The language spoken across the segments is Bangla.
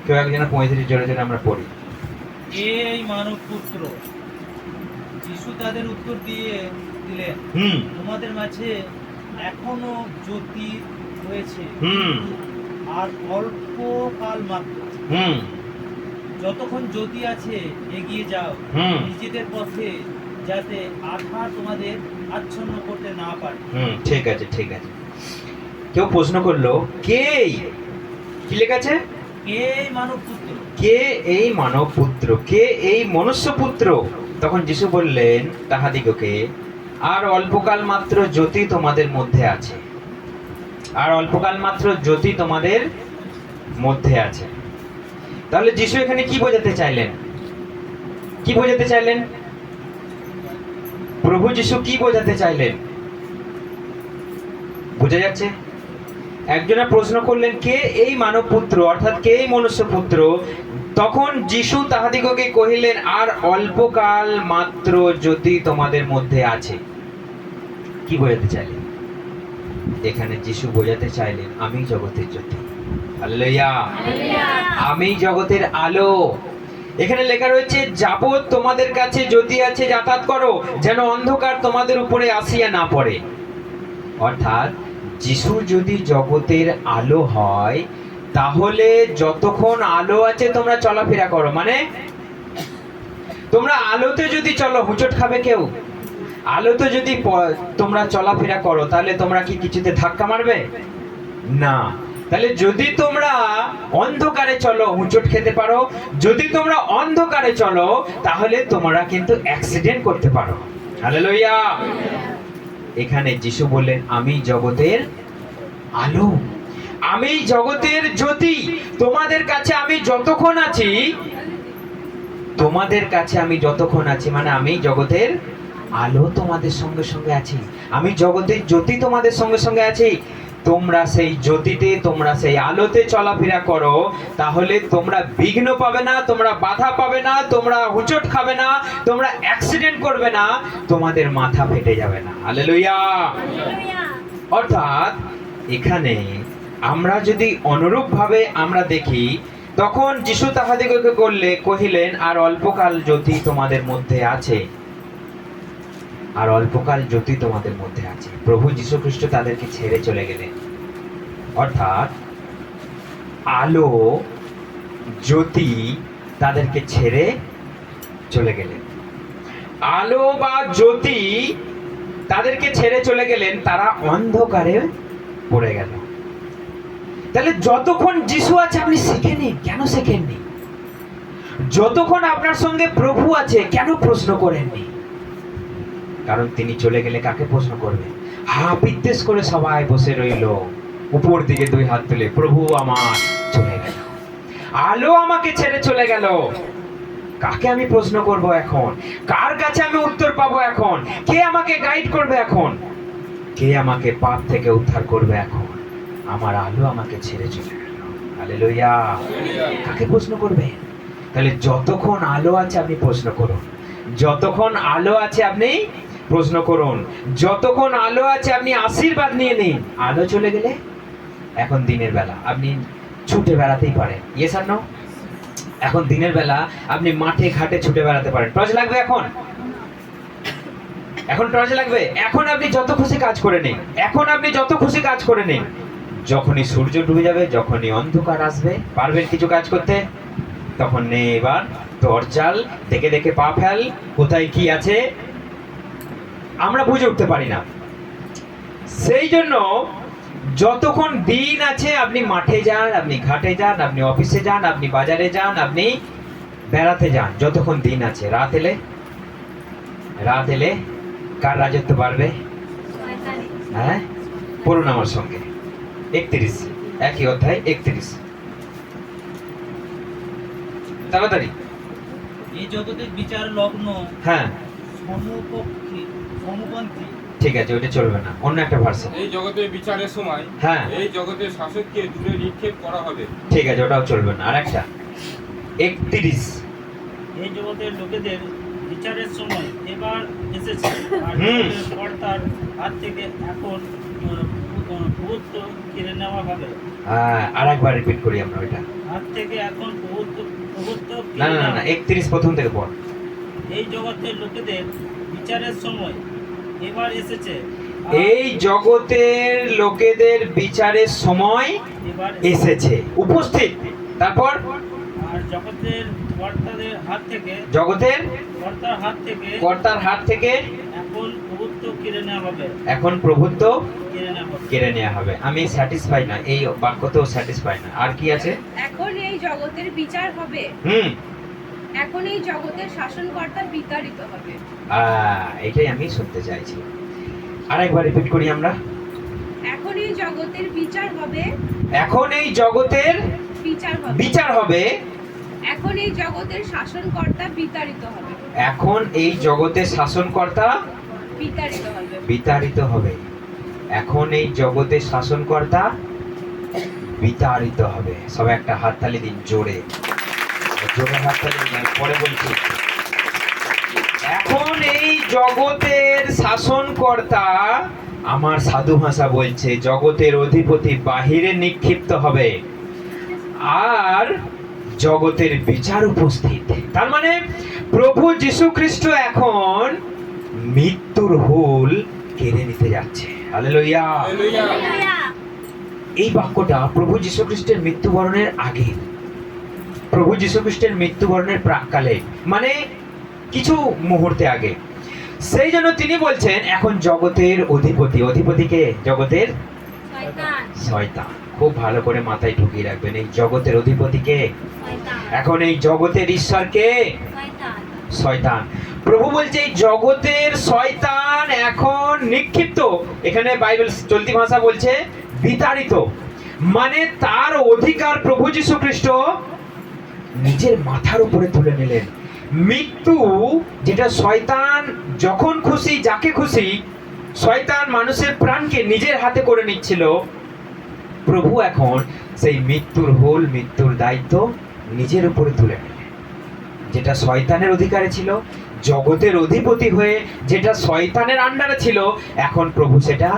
কেউ একজন 35 জোরে জোরে আমরা পড়ি। এই মানব পুত্র। যিশু তাদের উত্তর দিলেন, তোমাদের মাঝে এখনো জ্যোতি রয়েছে, আর অল্প কাল মাত্র। যতক্ষণ জ্যোতি আছে এগিয়ে যাও, নিজেদের পথে, যাতে আধার তোমাদের আচ্ছন্ন করতে না পারে। ঠিক আছে, ঠিক আছে। কেউ প্রশ্ন করলো, কে কি লেখা আছে? কে এই মানব পুত্র? কে এই মানব পুত্র? কে এই মনুষ্য পুত্র? তখন যিশু বললেন তাহাদিগকে, আর অল্পকাল মাত্র জ্যোতি তোমাদের মধ্যে আছে, আর অল্পকাল মাত্র জ্যোতি তোমাদের মধ্যে আছে। তাহলে যিশু এখানে কি বোঝাতে চাইলেন? কি বোঝাতে চাইলেন? প্রভু যিশু কি বোঝাতে চাইলেন? বোঝা যাচ্ছে? একজনে প্রশ্ন করলেন, কে এই মানব পুত্র, অর্থাৎ কে এই মনুষ্য পুত্র? তখন যিশু তাহাদিগকে কহিলেন, আর অল্পকাল মাত্র জ্যোতি তোমাদের মধ্যে আছে। কি বোঝাতে চাইলেন? এখানে যিশু বোঝাতে চাইলেন, আমি জগতের জ্যোতি। হালেলুয়া! আমি জগতের আলো। এখানে লেখা রয়েছে, যাবৎ তোমাদের কাছে জ্যোতি আছে যাতায়াত করো, যেন অন্ধকার তোমাদের উপরে আসিয়া না পড়ে। অর্থাৎ যিশু যদি জগতের আলো হয়, তাহলে যতক্ষণ আলো আছে তোমরা চলাফেরা করো। মানে তোমরা আলোতে যদি চলো, হুঁচট খাবে কেউ? আলোতে যদি তোমরা চলাফেরা করো, তাহলে তোমরা কি কিছুতে ধাক্কা মারবে? না। তাহলে যদি তোমরা অন্ধকারে চলো, হুঁচট খেতে পারো। যদি তোমরা অন্ধকারে চলো, তাহলে তোমরা কিন্তু অ্যাক্সিডেন্ট করতে পারো। হালেলুয়া! এখানে যিশু বললেন, আমি জগতের আলো, আমি জগতের জ্যোতি। তোমাদের কাছে আমি যতক্ষণ আছি, তোমাদের কাছে আমি যতক্ষণ আছি, মানে আমি জগতের আলো তোমাদের সঙ্গে সঙ্গে আছি, আমি জগতের জ্যোতি তোমাদের সঙ্গে সঙ্গে আছি। তোমরা সেই জ্যোতিতে, তোমরা সেই আলোতে চলাফেরা করো, তাহলে তোমরা বিঘ্ন পাবে না, তোমরা বাধা পাবে না, তোমরা হুঁচট খাবে না, তোমরা অ্যাক্সিডেন্ট করবে না, তোমাদের মাথা ফেটে যাবে না। হালেলুয়া! অর্থাৎ এখানে আমরা যদি অনুরূপ ভাবে আমরা দেখি, তখন যিশু তাহাদিগকে কহিলেন, আর অল্পকাল জ্যোতি তোমাদের মধ্যে আছে, আর অল্পকাল জ্যোতি তোমাদের মধ্যে আছে। প্রভু যীশু খ্রিস্ট তাদেরকে ছেড়ে চলে গেলেন। অর্থাৎ আলো, জ্যোতি তাদেরকে ছেড়ে চলে গেলেন। আলো বা জ্যোতি তাদেরকে ছেড়ে চলে গেলেন, তারা অন্ধকারে পড়ে গেল। তাহলে যতক্ষণ যিশু আছে আপনি শেখেননি, কেন শেখেননি? যতক্ষণ আপনার সঙ্গে প্রভু আছে, কেন প্রশ্ন করেননি? কারণ তিনি চলে গেলে কাকে প্রশ্ন করবে? হা বিদ্বেষ করে সবাই বসে রইল, উপর দিকে দুই হাত তুলে, প্রভু আমার চলে গেল, আলো আমাকে ছেড়ে চলে গেল, কাকে আমি প্রশ্ন করব এখন? কার কাছে আমি উত্তর পাবো এখন? কে আমাকে গাইড করবে এখন? কে আমাকে পাপ থেকে উদ্ধার করবে এখন? আমার আলো আমাকে ছেড়ে চলে গেল। হালেলুয়া! কাকে প্রশ্ন করবে? তাহলে যতক্ষণ আলো আছে আপনি প্রশ্ন করুন, যতক্ষণ আলো আছে আপনি প্রশ্ন করুন, যতক্ষণ আলো আছে আপনি আশীর্বাদ নিয়ে নিন। আলো চলে গেলে, এখন দিনের বেলা আপনি ছুটে বেড়াতেই পারেন। ইয়েস আর নো? এখন দিনের বেলা আপনি মাঠে ঘাটে ছুটে বেড়াতে পারেন। টর্চ লাগবে এখন? এখন টর্চ লাগবে? এখন আপনি যত খুশি কাজ করে নিন, এখন আপনি যত খুশি কাজ করে নিন। যখনই সূর্য ডুবে যাবে, যখনই অন্ধকার আসবে, পারবেন কিছু কাজ করতে? তখন নেই, এবার টর্চ জ্বাল, দেখে দেখে পা ফেল, কোথায় কি আছে আমরা বুঝে উঠতে পারি না। সেই জন্য যতক্ষণ দিন আছে আপনি মাঠে যান, আপনি ঘাটে যান, আপনি অফিসে যান, আপনি বাজারে যান, আপনি বেড়াতে যান, যতক্ষণ দিন আছে। রাত এলে কার রাজত্ব বাড়বে? হ্যাঁ, পড়ুন আমার সঙ্গে 31, একই অধ্যায় 31, তাড়াতাড়ি। এই জগতের বিচার লগ্ন, হ্যাঁ সমপন্থী। ঠিক আছে, ওটা চলবে না, অন্য একটা ভার্সন। এই জগতের বিচারের সময়, হ্যাঁ, এই জগতের শাসককে দূরে নিক্ষেপ করা হবে। ঠিক আছে, ওটাও চলবে না। আর একটা 31, এই জগতের লোকেদের বিচারের সময় এবার এসেছে, আর কর্তার হাত থেকে এখন ভূত কেড়ে নেওয়া হবে। আর একবার রিপিট করি আমরা ওইটা। হাত থেকে এখন প্রভুত্ব না না না না, 31 প্রথম থেকে পড়। এই জগতের লোকেদের বিচারের সময় এবার এসেছে। এই জগতের লোকেদের বিচারের সময় এবার এসেছে, উপস্থিত। তারপর আর জগতের কর্তাদের হাত থেকে জগতের কর্তার হাত থেকে এখন প্রভুত্ব কেড়ে নেওয়া হবে। এখন প্রভুত্ব কেড়ে নেওয়া হবে। কেড়ে নেওয়া হবে। আমি স্যাটিসফাই না, এই বাক্যতেও স্যাটিসফাই না। আর কি আছে? এখন এই জগতের বিচার হবে, হুম, এখন এই জগতের শাসনকর্তা বিতাড়িত হবে। এটাই আমি শুনতে চাইছি। আরেকবার রিপিট করি আমরা। এখন এই জগতের বিচার হবে, এখন এই জগতের বিচার হবে, বিচার হবে। এখন এই জগতের শাসনকর্তা বিতাড়িত হবে, এখন এই জগতের শাসনকর্তা বিতাড়িত হবে। বিতাড়িত হবে। এখন এই জগতের শাসনকর্তা বিতাড়িত হবে। সবাই একটা হাততালি দিন, জোরে জোরে হাততালি দিন। আমি পরে বলছি। এখন এই জগতের শাসনকর্তা, আমার সাধু ভাষা বলছে, জগতের অধিপতি বাহিরে নিক্ষিপ্ত হবে আর জগতের বিচার উপস্থিত। তার মানে প্রভু যীশু খ্রিস্ট এখন মৃত্যুর হুল কেড়ে নিতে যাচ্ছে। হালেলুয়া। হালেলুয়া। এই বাক্যটা প্রভু যীশু খ্রিস্টের মৃত্যুবরণের আগে, প্রভু যীশু খ্রিস্টের মৃত্যুবরণের প্রাককালে, মানে কিছু মুহূর্তে আগে। সেই জন্য তিনি বলছেন এখন জগতের অধিপতি, অধিপতিকে জগতের শয়তান। খুব ভালো করে মাথায় ঢুকিয়ে রাখবেন, এই জগতের অধিপতিকে, এখন এই জগতের ঈশ্বরকে শয়তান। প্রভু বলছে এই জগতের শয়তান এখন নিক্ষিপ্ত, এখানে বাইবেল চলতি ভাষা বলছে বিতাড়িত, মানে তার অধিকার প্রভু যীশু খ্রিস্ট নিজের মাথার উপরে তুলে নিলেন। মৃত্যু, যেটা শয়তান যখন খুশি যাকে খুশি, শয়তান মানুষের প্রাণকে নিজের হাতে করে নিচ্ছিল, প্রভু এখন সেই মৃত্যুর হুল, মৃত্যুর দায়িত্ব নিজের উপরে তুলে নিলেন। যেটা শয়তানের অধিকারে ছিল, জগতের অধিপতি হয়ে যেটা শয়তানের আন্ডারে ছিল, এখন প্রভু সেটা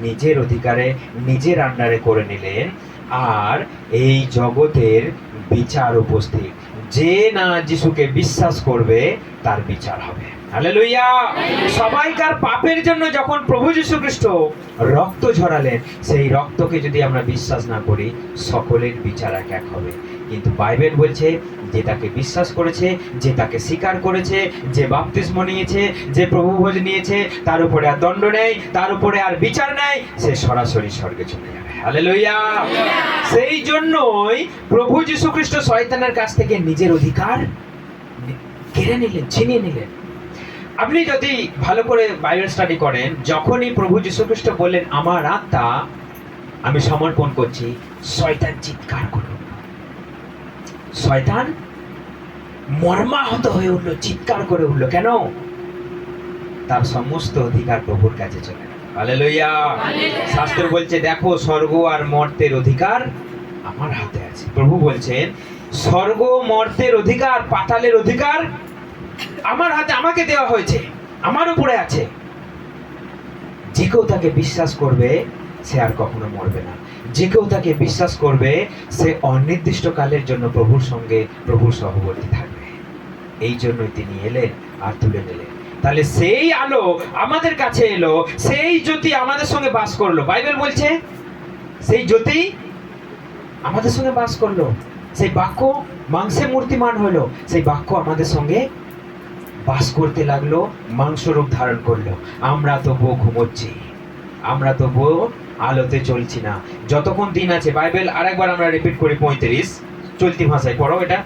নিজের অধিকারে, নিজের আন্ডারে করে নিলেন। আর এই জগতের বিচার উপস্থিত। যে না যিশুকে বিশ্বাস করবে তার বিচার হবে। হালেলুয়া। সবাইকার পাপের জন্য যখন প্রভু যীশু খ্রিস্ট রক্ত ঝরালেন, সেই রক্তকে যদি আমরা বিশ্বাস না করি, সকলের বিচার এক এক হবে। কিন্তু বাইবেল বলছে যে তাকে বিশ্বাস করেছে, যে তাকে স্বীকার করেছে, যে বাপ্তিস্ম নিয়েছে, যে প্রভু ভোজ নিয়েছে, তার উপরে আর দণ্ড নেই, তার উপরে আর বিচার নেই, সে সরাসরি স্বর্গে চলে যাবে। হালেলুয়া। সেই জন্যই প্রভু যীশু খ্রিস্ট শয়তানের কাছ থেকে নিজের অধিকার কেড়ে নিলেন, ছিনিয়ে নিলেন। আপনি যদি ভালো করে বাইবেল স্টাডি করেন, যখনই প্রভু যীশু খ্রিস্ট বললেন আমার আত্মা আমি সমর্পণ করছি, শয়তান চিৎকার করল, শয়তান মর্মাহত হয়ে উঠল, চিৎকার করে উঠল। কেন? তার সমস্ত অধিকার প্রভুর কাছে চলে গেল। হালেলুয়া। শাস্ত্র বলছে দেখো, স্বর্গ আর মর্তের অধিকার আমার হাতে আছে। প্রভু বলছেন স্বর্গ মর্তের অধিকার, পাতালের অধিকার আমার হাতে, আমাকে দেওয়া হয়েছে, আমার উপরে আছে। যে কেউ তাকে বিশ্বাস করবে সে আর কখনো মরবে না। যে কেউ তাকে বিশ্বাস করবে সে অনির্দিষ্ট কালের জন্য প্রভুর সঙ্গে, প্রভুর সহবর্তী থাকবে। এই জন্যই তিনি এলেন আর তুলে নিলেন। তাহলে সেই আলো আমাদের কাছে এলো, সেই জ্যোতি আমাদের সঙ্গে বাস করলো। বাইবেল বলছে সেই জ্যোতি আমাদের সঙ্গে বাস করলো, সেই বাক্য মাংসে মূর্তিমান হলো, সেই বাক্য আমাদের সঙ্গে বাস করতে লাগলো, মাংস রূপ ধারণ করলো। আমরা তবুও ঘুমোচ্ছি, আমরা তবুও আলোতে চলছি না। যতক্ষণ দিন আছে, বাইবেল আরেকবার আমরা রিপিট করি 35 চলতি ভাষায় পড়ো এটা।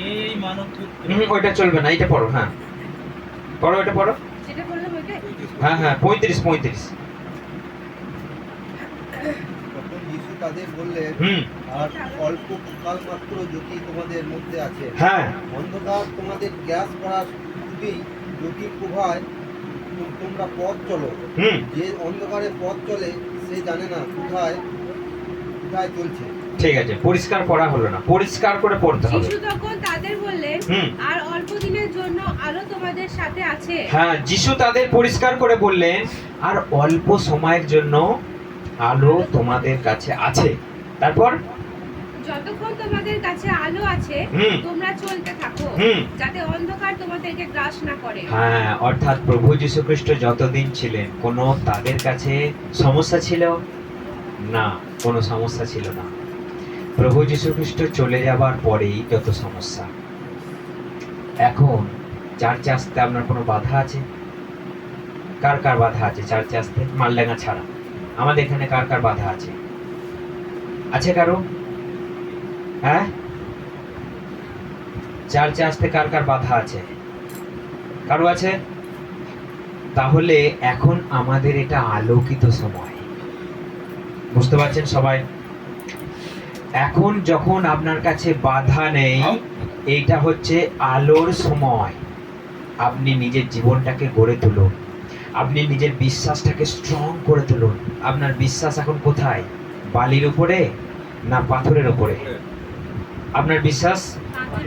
এই মানব পুত্র, ওইটা চলবে না, এটা পড়ো। হ্যাঁ পড়ো, এটা পড়ো। যেটা বললাম ওইটাই। হ্যাঁ 35। তখন যিশু তাদের বললেন, আর অল্প কাল মাত্র জ্যোতি তোমাদের মধ্যে আছে। হ্যাঁ, অন্ধকার তোমাদের গ্রাস করা খুবই জ্যোতির প্রভায় তোমরা পথ চলো। যে অন্ধকারে পথ চলে সে জানে না কোথায় কোথায় চলছে। ঠিক আছে, পরিষ্কার পড়া হলো না, পরিষ্কার করে পড়তে হবে। যিশু তখন তাদের বললেন, আর অল্প দিনের জন্য আলো তোমাদের সাথে আছে। হ্যাঁ, যিশু তাদের পরিষ্কার করে বললেন আর অল্প সময়ের জন্য আলো তোমাদের কাছে আছে। তারপর যতক্ষণ তোমাদের কাছে আলো আছে হুম। তোমরা চলতে থাকো হুম। যাতে অন্ধকার তোমাদেরকে গ্রাস না করে। হ্যাঁ, অর্থাৎ প্রভু যীশু খ্রিস্ট যতদিন ছিলেন কোনো তাদের কাছে সমস্যা ছিল না, কোনো সমস্যা ছিল না। প্রভু যীশু খ্রিস্ট চলে যাবার পরেই যত সমস্যা। এখন চার্চে আসতে আপনার কোনো বাধা আছে? কার কার বাধা আছে চার্চে আসতে? মালডাঙ্গা ছাড়া আমাদের এখানে কার কার বাধা আছে? আছে কারো? হ্যাঁ, চার্চে আসতে কার কার বাধা আছে? কারো আছে? তাহলে এখন আমাদের এটা আলোকিত সময়, বুঝতে পারছেন সবাই? এখন যখন আপনার কাছে বাধা নেই, এইটা হচ্ছে আলোর সময়। আপনি নিজের জীবনটাকে গড়ে তুলুন, আপনি নিজের বিশ্বাসটাকে স্ট্রং করে তুলুন। আপনার বিশ্বাস এখন কোথায়? বালির উপরে না পাথরের উপরে? আপনার বিশ্বাস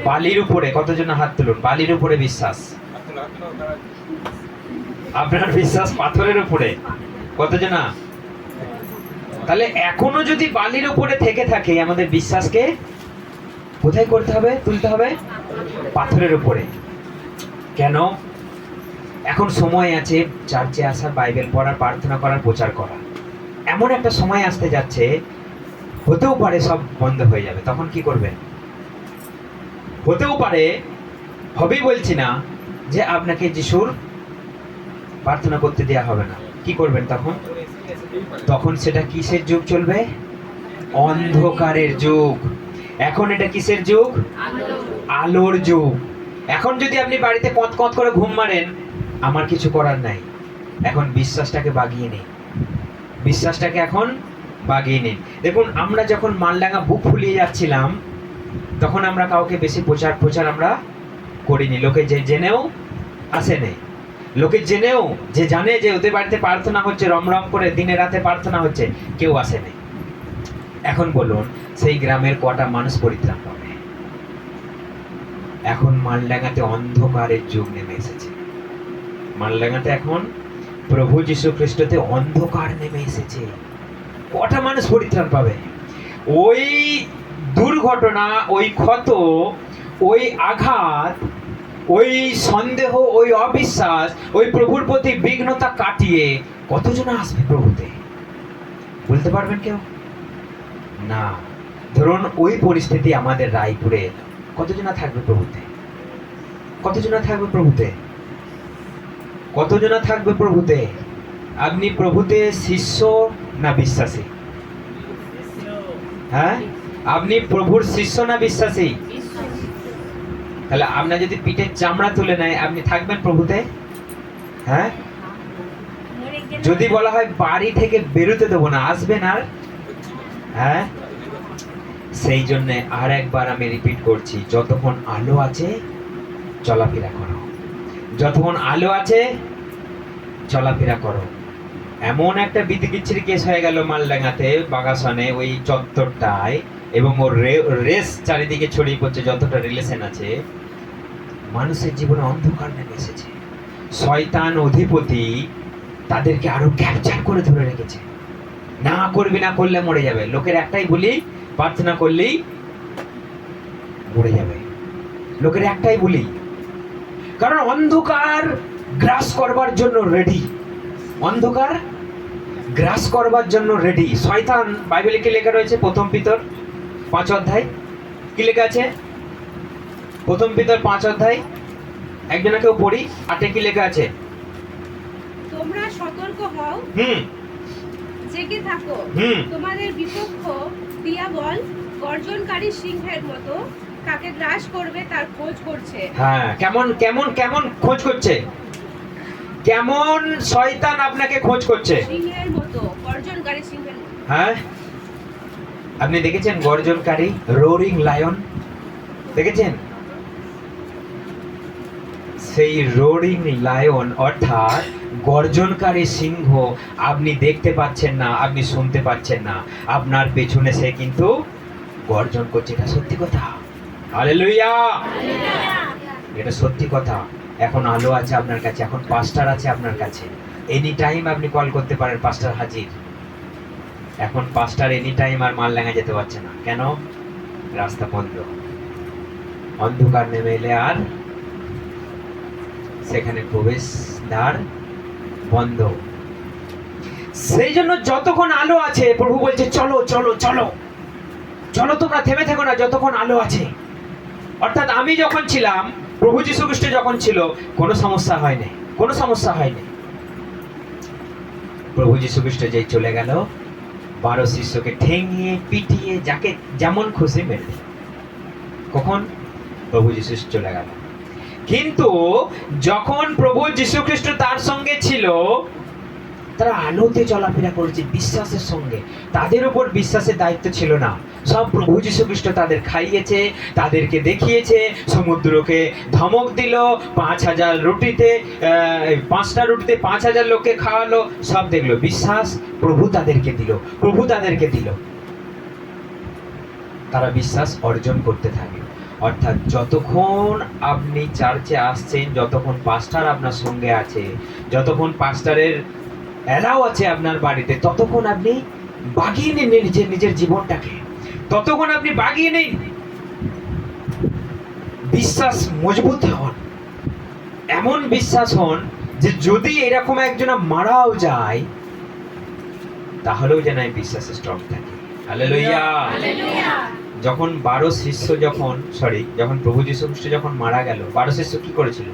বালির উপরে। কতজন হাত তুলুন? বালির উপরে বিশ্বাস। আপনার বিশ্বাস পাথরের উপরে। কতজন? তাহলে এখনো যদি বালির উপরে থেকে থাকে, আমাদের বিশ্বাসকে কোথায় করতে হবে? তুলতে হবে পাথরের উপরে। কেন? এখন সময় আছে চার্চে আসা, বাইবেল পড়া, প্রার্থনা করার, প্রচার করা। এমন একটা সময় আসতে যাচ্ছে, হতেও পারে সব বন্ধ হয়ে যাবে। তখন কি করবেন? হতেও পারে, হবেই বলছি না যে আপনাকে যিশুর প্রার্থনা করতে দেওয়া হবে না। কি করবেন তখন? তখন সেটা কিসের যুগ চলবে? অন্ধকারের যুগ। এখন এটা কিসের যুগ? আলোর যুগ। এখন যদি আপনি বাড়িতে কত কত করে ঘুম মারেন, আমার কিছু করার নাই। এখন বিশ্বাসটাকে বাগিয়ে নিন, বিশ্বাসটাকে এখন বাগিয়ে নিন। দেখুন, আমরা যখন মালডাঙ্গা বুক ফুলিয়ে যাচ্ছিলাম, তখন আমরা কাউকে বেশি প্রচার আমরা করিনি। লোকে যে জেনেও আসেনি, লোকে জেনেও যে জানে যে ওদের বাড়িতে প্রার্থনা হচ্ছে, রমরম করে দিনে রাতে প্রার্থনা হচ্ছে, কেউ আসেনি। এখন বলুন, সেই গ্রামের কটা মানুষ পরিত্রাণ পাবে? এখন মালডাঙ্গাতে অন্ধকারের যুগ নেমে এসেছে। মালডাঙ্গাতে এখন প্রভু যীশু খ্রিস্টতে অন্ধকার নেমে এসেছে। কটা মানুষ পরিত্রাণ পাবে? ওই দুর্ঘটনা, ওই ক্ষত, ওই আঘাত, ওই সন্দেহ, ওই অবিশ্বাস, ওই প্রভুর প্রতি বিঘ্নতা কাটিয়ে কতজন আসবে প্রভুতে? বলতে পারবেন কেউ? না। ধরুন ওই পরিস্থিতি আমাদের রায়পুরে, কতজনা থাকবে প্রভুতে? কতজনা থাকবে প্রভুতে? কতজনা থাকবে প্রভুতে? আপনি প্রভুতে শিষ্য না বিশ্বাসী? হ্যাঁ, আপনি প্রভুর শিষ্য না বিশ্বাসী? তাহলে আপনার যদি পিঠের চামড়া তুলে নেয়, আপনি থাকবেন প্রভুতে? হ্যাঁ, যদি বলা হয় বাড়ি থেকে বেরোতে দেবো না, আসবেন আর? হ্যাঁ, সেই জন্য আর একবার আমি রিপিট করছি, যতক্ষণ আলো আছে চলাফেরা করো, যতক্ষণ আলো আছে চলাফেরা করো। এমন একটা বিধিকিচ্ছিরি কেস হয়ে গেল মালডাঙ্গাতে, বাগাসনে, ওই চত্বরটায়, এবং ওর রেস চারিদিকে ছড়িয়ে পড়ছে, যতটা রিলেশন আছে। মানুষের জীবনে অন্ধকার নেমে এসেছে। শয়তান অধিপতি তাদেরকে আরো ক্যাপচার করে ধরে রেখেছে। না করবি, না করলে মরে যাবে। লোকের একটাই বলি, প্রার্থনা করলেই মরে যাবে। লোকের একটাই বলি, কারণ অন্ধকার গ্রাস করবার জন্য রেডি। অন্ধকার গ্রাস করবার জন্য রেডি শয়তান। বাইবেলে কি লেখা রয়েছে? প্রথম পিতর 5 অধ্যায় কি লেখা আছে? প্রথম পিতর 5 অধ্যায় একজনকেও পড়ি, 8 কি লেখা আছে? তোমরা সতর্ক হও, জেগে থাকো। তোমাদের বিপক্ষ দিয়াবল গর্জনকারী সিংহের মতো কাকে গ্রাস করবে তার খোঁজ করছে। হ্যাঁ, কেমন কেমন কেমন খোঁজ করছে? কেমন শয়তান আপনাকে খোঁজ করছে? সিংহের মতো, গর্জনকারী সিংহের মতো। হ্যাঁ, আপনি দেখেছেন গর্জনকারী রোরিং লায়ন? দেখেছেন? সেই রোরিং লায়ন অর্থাৎ গর্জনকারী সিংহ আপনি দেখতে পাচ্ছেন না, আপনি শুনতে পাচ্ছেন না, আপনার পেছনে সে কিন্তু গর্জন করছে। এটা সত্যি কথা। হালেলুয়া, এটা সত্যি কথা। এখন আলো আছে আপনার কাছে, এখন পাস্টার আছে আপনার কাছে, এনি টাইম আপনি কল করতে পারেন, পাস্টার হাজির। এখন পাস্টার এনি টাইম আর মালডাঙ্গা যেতে পারছে না। কেন? রাস্তা বন্ধ, অন্ধকার নেমে এলে আর সেখানে প্রবেশ দ্বার বন্ধ। সেই জন্য যতক্ষণ আলো আছে, প্রভু বলছে চলো চলো চলো চলো, তোমরা থেমে থেকো না যতক্ষণ আলো আছে। অর্থাৎ আমি যখন ছিলাম, প্রভু যীশু খ্রিস্ট যখন ছিল, কোনো সমস্যা হয়নি, কোনো সমস্যা হয়নি। প্রভু যীশু খ্রিস্ট যেই চলে গেল, 12 শিষ্যকে ঠেঙিয়ে পিটিয়ে যাকে যেমন খুশি মেরে দিল। কখন? প্রভু যীশু চলে গেল। কিন্তু যখন প্রভু যীশু খ্রিস্ট তার সঙ্গে ছিল, তারা আলোতে চলাফেরা করেছে বিশ্বাসের সঙ্গে। তাদের উপর বিশ্বাসের দায়িত্ব ছিল না, সব প্রভু যীশু খ্রিস্ট তাদের খাইয়েছে, তাদেরকে দেখিয়েছে, সমুদ্রকে ধমক দিল, 5,000 রুটিতে 5টা রুটিতে 5,000 লোককে খাওয়ালো, সব দেখলো। বিশ্বাস প্রভু তাদেরকে দিল, প্রভু তাদেরকে দিল। তারা বিশ্বাস অর্জন করতে থাকে। অর্থাৎ যতক্ষণ আপনি চার্চে আসছেন, যতক্ষণ পাস্টার আপনার সঙ্গে আছে, যতক্ষণ পাস্টারের এলাও আছে আপনার বাড়িতে, ততক্ষণ আপনি বাগিয়ে নিন নিজের জীবনটাকে, ততক্ষণ আপনি বাগিয়ে নিন। বিশ্বাস মজবুত হন, এমন বিশ্বাস হন যে যদি এরকম একজনা মারাও যায়, তাহলেও যেন এই বিশ্বাসে স্ট্রং থাকে। হালেলুয়া। যখন 12 শিষ্য যখন প্রভু যীশু খ্রিস্ট যখন মারা গেল, 12 শিষ্য কি করেছিল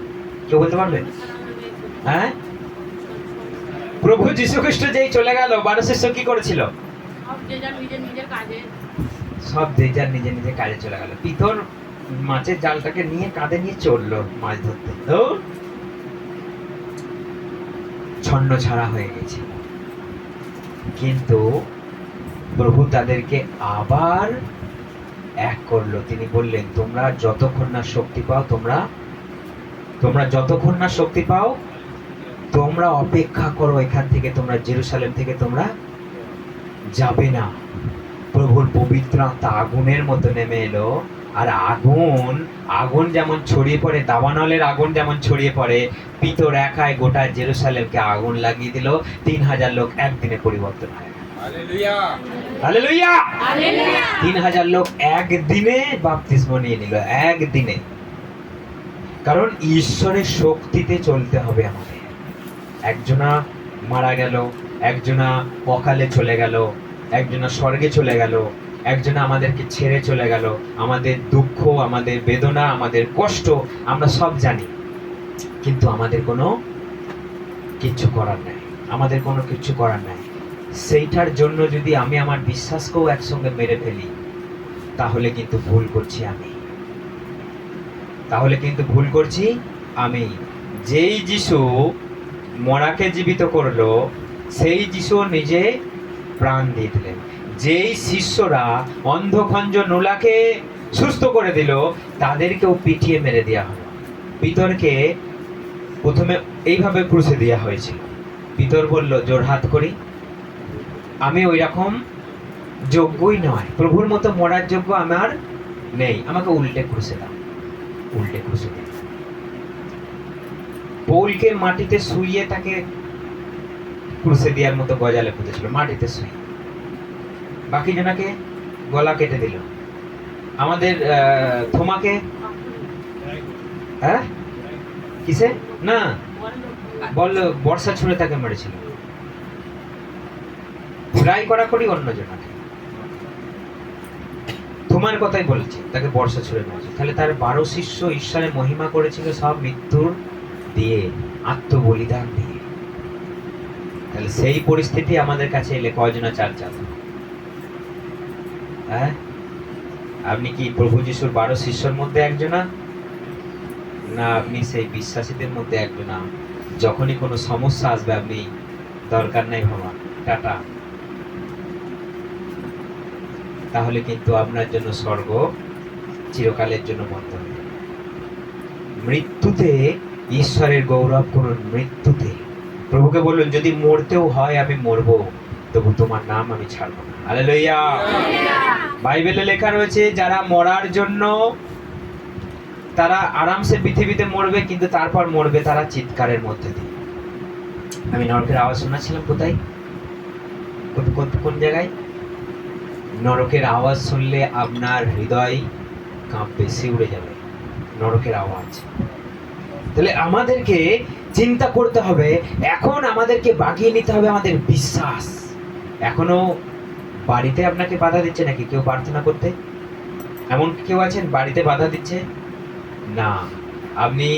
কেউ বলতে পারবে? হ্যাঁ, প্রভু যীশু খ্রিস্ট যেই চলে গেল, 12 শিষ্য কি করেছিল? সব যে যার নিজের নিজের কাজে চলে গেল। পিতর মাছের জালটাকে নিয়ে কাঁধে নিয়ে চললো মাছ ধরতে, তো ছন্ন ছাড়া হয়ে গেছে। কিন্তু প্রভু তাদেরকে আবার এক করলো। তিনি বললেন, তোমরা যতক্ষণ না শক্তি পাও, তোমরা যতক্ষণ না শক্তি পাও, তোমরা অপেক্ষা করো। এখান থেকে তোমরা জেরুসালেম থেকে তোমরা যাবে না। প্রভুর পবিত্র আত্মা আগুনের মতো নেমে এলো, আর আগুন যেমন ছড়িয়ে পড়ে, দাবানলের আগুন যেমন ছড়িয়ে পড়ে, পিতর একাই গোটা জেরুসালেমকে আগুন লাগিয়ে দিল। 3,000 লোক একদিনে পরিবর্তন হয়ে গেল। হালেলুয়া। 3,000 লোক একদিনে বাপ্তিস্ম নিয়ে নিল, একদিনে। কারণ ঈশ্বরের শক্তিতে চলতে হবে আমাদের। একজনা মারা গেল, একজনা অকালে চলে গেল, একজনা স্বর্গে চলে গেল, একজনা আমাদেরকে ছেড়ে চলে গেল। আমাদের দুঃখ, আমাদের বেদনা, আমাদের কষ্ট আমরা সব জানি, কিন্তু আমাদের কোনো কিচ্ছু করার নাই, আমাদের কোনো কিচ্ছু করার নাই। সেইটার জন্য যদি আমি আমার বিশ্বাসকেও একসঙ্গে মেরে ফেলি, তাহলে কিন্তু ভুল করছি আমি। যেই যিশু মরাকে জীবিত করলো, সেই যিশু নিজে প্রাণ দিয়ে দিলেন। যেই শিষ্যরা অন্ধখঞ্জ নোলাকে সুস্থ করে দিল, তাদেরকেও পিটিয়ে মেরে দেওয়া হলো। পিতরকে প্রথমে এইভাবে ক্রুশে দেওয়া হয়েছিল। পিতর বলল, জোড়হাত করি, আমি ওই রকম যোগ্যই নয়, প্রভুর মতো মরার যোগ্য আমার নেই, আমাকে উল্টে ক্রুশে দাও, উল্টে ক্রুশে দাও। পৌলকে মাটিতে শুইয়ে তাকে ক্রুশে দেওয়ার মতো গজালে পুঁতেছিল, মাটিতে শুয়ে। বাকি জনাকে গলা কেটে দিল। আমাদের থোমাকে কিসে না বর্ষা ছুঁড়ে তাকে মেরেছিল। রায় করি অন্য জনাকে। তোমার কথাই বলছি, তাকে বর্ষা ছুঁড়ে মেরেছে। তাহলে তার 12 শিষ্য ঈশ্বরের মহিমা করেছিল সব মৃত্যুর দিয়ে, আত্মবলিদান দিয়ে। তাহলে সেই পরিস্থিতি আমাদের কাছে এলে কয়জনা চার্চ আছে? হ্যাঁ, আপনি কি প্রভু যিশুর 12 শিষ্যর মধ্যে একজনা, না আপনি সেই বিশ্বাসীদের মধ্যে একজনা? যখনই কোনো সমস্যা আসবে, আপনি দরকার নাই ভাবা, টাটা, তাহলে কিন্তু আপনার জন্য স্বর্গ চিরকালের জন্য বন্ধ হয়ে যাবে। মৃত্যুতে ঈশ্বরের গৌরব করুন। মৃত্যুতে প্রভুকে বলুন, যদি মরতেও হয় আমি মরবো, তবু তোমার নাম আমি ছাড়বো না। হালেলুয়া। বাইবেলে লেখা রয়েছে, যারা মরার জন্য তারা আরামসে পৃথিবীতে মরবে, কিন্তু তারপর মরবে তারা চিৎকারের মধ্যে দিয়ে। আমি নরকের আওয়াজ শোনাচ্ছিলাম, কোন জায়গায়? নরকের আওয়াজ শুনলে আপনার হৃদয় কাঁপবে, শিউরে যাবে, নরকের আওয়াজ। তাহলে আমাদেরকে চিন্তা করতে হবে, এখন আমাদেরকে বাগিয়ে নিতে হবে আমাদের বিশ্বাস। এখনো বাড়িতে আপনাকে বাধা দিচ্ছে নাকি কেউ প্রার্থনা করতে? এমন কেউ আছেন বাড়িতে বাধা দিচ্ছে না? আপনি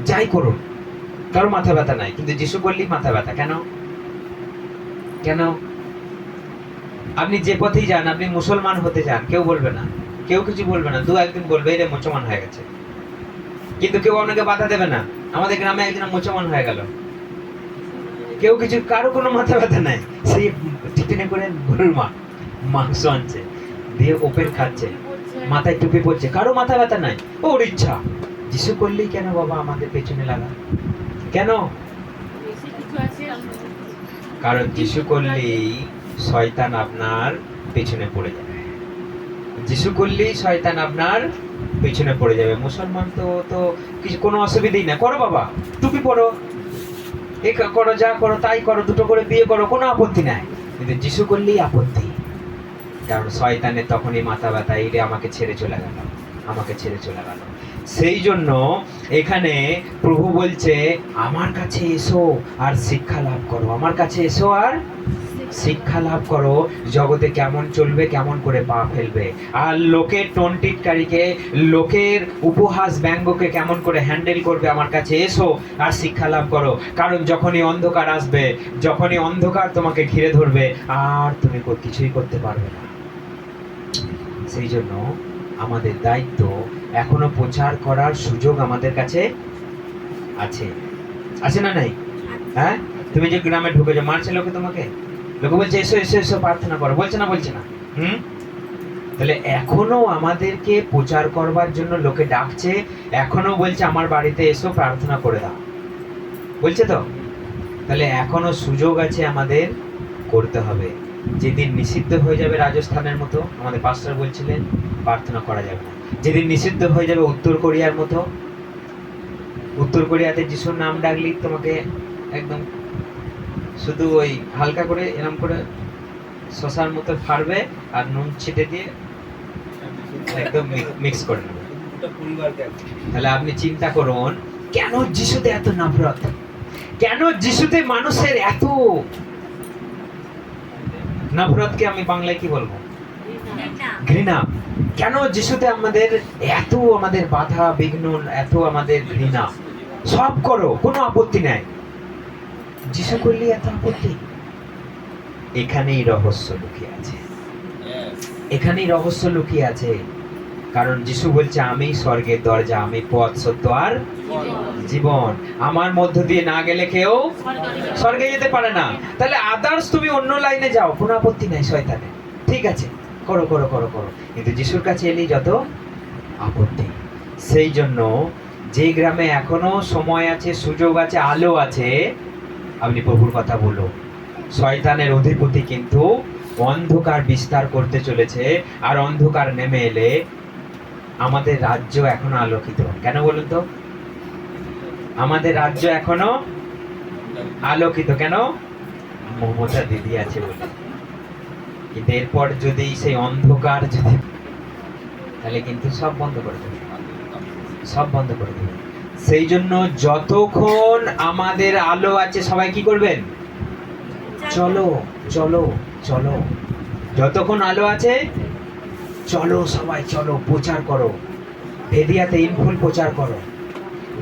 যাই করুন, কারো মাথা ব্যথা নাই, কিন্তু যিশু করলেই মাথা ব্যথা। কেন? কেন? আপনি যে পথেই যান, আপনি মুসলমান হতে যান, কেউ বলবে না, কেউ কিছু বলবে না, দু একদিন বলবে এরে মুসলমান হয়ে গেছে, কিন্তু কেউ আপনাকে বাধা দেবে না। আমাদের গ্রামে একজন মুসলমান হয়ে গেল, কেউ কিছু, কারো কোনো মাথা ব্যথা নাই। সেই টিফিনে করে গরুর মাংস আনছে, দিয়ে ওপেন খাচ্ছে, মাথায় টুপি পড়ছে, কারো মাথা ব্যথা নাই, ওর ইচ্ছা। যিশু করলেই কেন বাবা আমাদের পেছনে লাগা? কেন? কারণ যিশু করলেই শয়তান আপনার পেছনে পড়ে যাবে। যিশু করলেই শয়তান আপনার পেছনে পড়ে যাবে। মুসলমান তো তো কিছু কোনো অসুবিধাই না, করো বাবা, টুপি পরো, এ করো, যা করো তাই করো, দুটো করে বিয়ে করো, কোনো আপত্তি নাই। কিন্তু যিশু করলেই আপত্তি। কারণ শয়তানের তখনই মাথা ব্যথা, এই রে আমাকে ছেড়ে চলে গেল, আমাকে ছেড়ে চলে গেল। সেই জন্য এখানে প্রভু বলছে আমার কাছে এসো আর শিক্ষা লাভ করো, আমার কাছে এসো আর শিক্ষা লাভ করো, জগতে কেমন চলবে, কেমন করে পা ফেলবে, আর লোকের টনটিটকারীকে, লোকের উপহাস ব্যঙ্গকে কেমন করে হ্যান্ডেল করবে। আমার কাছে এসো আর শিক্ষা লাভ করো। কারণ যখনই অন্ধকার আসবে, যখনই অন্ধকার তোমাকে ঘিরে ধরবে, আর তুমি কিছুই করতে পারবে না। সেই জন্য আমাদের দায়িত্ব, এখনো প্রচার করার সুযোগ আমাদের কাছে আছে, আছে না নাই? হ্যাঁ, তুমি যে গ্রামে ঢুকেছো, মারছে লোকে তোমাকে? লোকে বলছে এসো এসো এসো প্রার্থনা করো, বলছে না? বলছে না? তাহলে এখনো আমাদেরকে প্রচার করবার জন্য লোকে ডাকছে, এখনো বলছে আমার বাড়িতে এসো প্রার্থনা করে দাও, বলছে তো? তাহলে এখনো সুযোগ আছে, আমাদের করতে হবে। যেদিন নিষিদ্ধ হয়ে যাবে রাজস্থানের মতো, আমাদের পাস্টার বলছিলেন প্রার্থনা করা যাবে না। যেদিন নিষিদ্ধ হয়ে যাবে উত্তর কোরিয়ার মতো, উত্তর কোরিয়াতে যিশুর নাম ডাকলি তোমাকে একদম শুধু ওই হালকা করে এরম করে শশার মতো ফাড়বে আর নুন ছিটে দিয়ে একদম মিক্স করে নেবে। তাহলে আপনি চিন্তা করুন, কেন যিশুতে এত নফরত, কেন যিশুতে মানুষের এত নফরতকে আমি বাংলায় কি বলবো? ঘৃণা। কেন যিশুতে আমাদের এত, আমাদের বাধা বিঘ্ন, এত আমাদের ঘৃণা? সব করো, কোনো আপত্তি নাই, যিশু করলে এত আপত্তি? এখানেই রহস্য লুকিয়ে আছে, এখানেই রহস্য লুকিয়ে আছে। কারণ যিশু বলছে আমি স্বর্গের দরজা, আমি পথ সত্য আর জীবন, আমার মধ্য দিয়ে না গেলে কেউ স্বর্গে যেতে পারে না। তাহলে আদার্স তুমি অন্য লাইনে যাও, কোনো আপত্তি নাই শয়তানের, ঠিক আছে, করো করো করো করো, কিন্তু যিশুর কাছে এলেই যত আপত্তি। সেই জন্য যে গ্রামে এখনো সময় আছে, সুযোগ আছে, আলো আছে, আপনি প্রভুর কথা বলো। শয়তানের অধিপতি কিন্তু অন্ধকার বিস্তার করতে চলেছে, আর অন্ধকার নেমে এলে আমাদের রাজ্য এখনো আলোকিত। কেন বলুন তো? আমাদের রাজ্য এখনো আলোকিত কেন? মমতা দিদি আছে বলে। কিন্তু এরপর যদি সেই অন্ধকার যদি, তাহলে কিন্তু সব বন্ধ করে দেবে, সব বন্ধ করে দেবে। সেই জন্য যতক্ষণ আমাদের আলো আছে, সবাই কি করবেন? চলো চলো চলো, যতক্ষণ আলো আছে চলো, সবাই চলো, প্রচার করো, ভেদিয়াতে ইনফুল প্রচার করো।